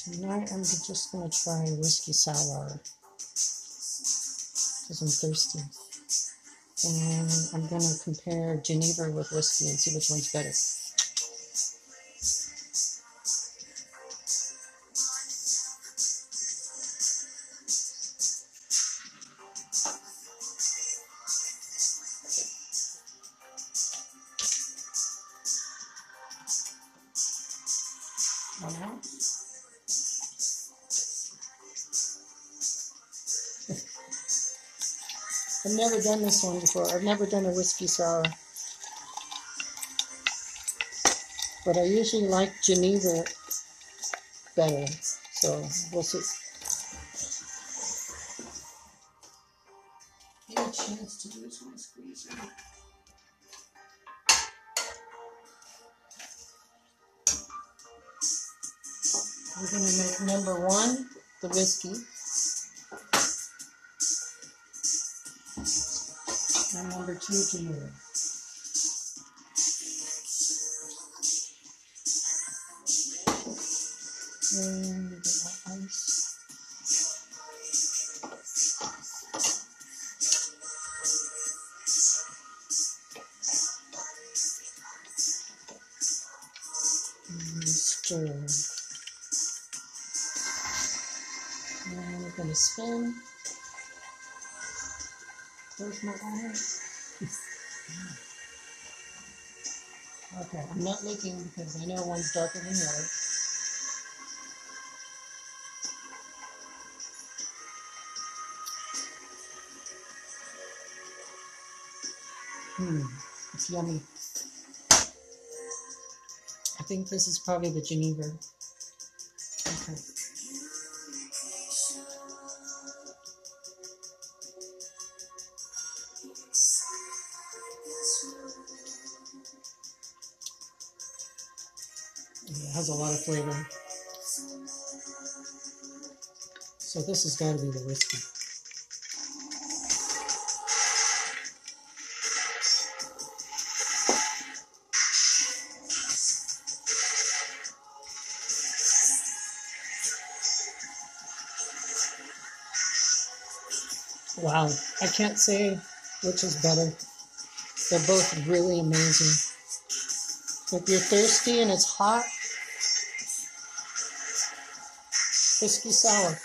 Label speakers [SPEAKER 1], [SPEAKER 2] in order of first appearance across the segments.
[SPEAKER 1] Tonight I'm just going to try whiskey sour because I'm thirsty. And I'm going to compare Genever with whiskey and see which one's better. I've never done this one before. I've never done a whiskey sour. But I usually like Genever better. So we'll see. Any chance to use my squeezer? We're going to make number 1 the whiskey. And number 2 Genever. And get my ice. And stir. And we're going to spin. Close my eyes. Okay, I'm not looking because I know one's darker than the other. It's yummy. I think this is probably the Genever. Okay. It has a lot of flavor. So this has got to be the whiskey. Wow, I can't say which is better. They're both really amazing. If you're thirsty and it's hot, whiskey sour.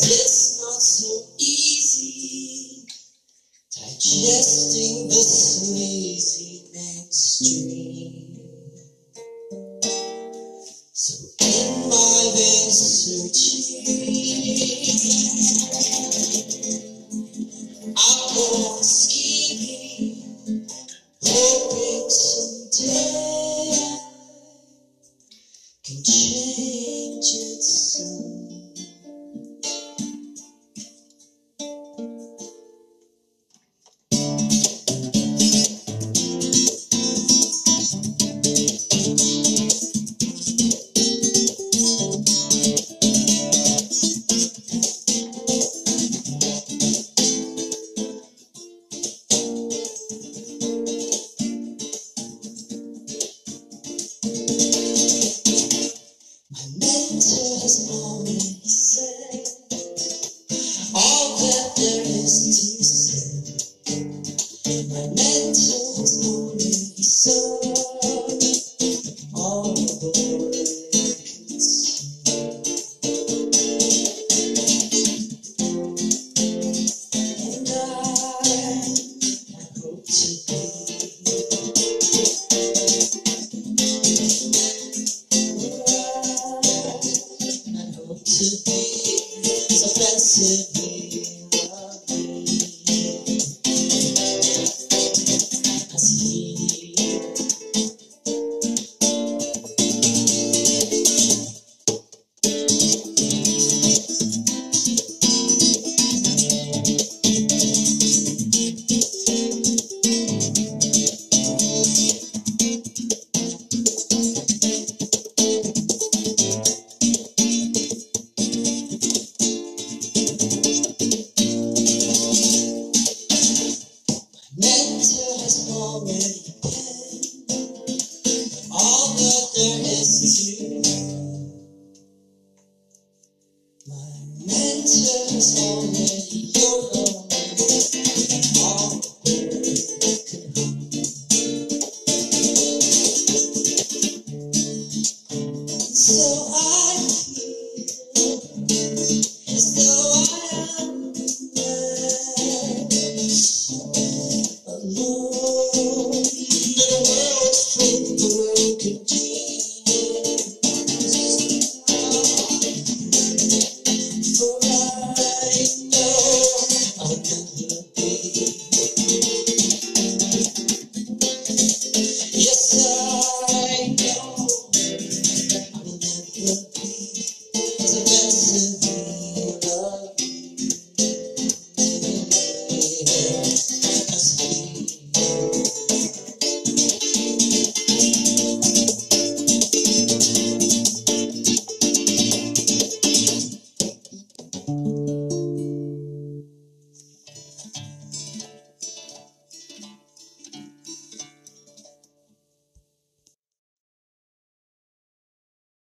[SPEAKER 2] It's not so easy digesting the sleazy mainstream. So in my veins searching, I'm going scheming, hoping someday can change it soon. My mentor has already said all that there is to say. My mentor has already said all the words. And I hope to be so offensively lovely as he. winter has already over.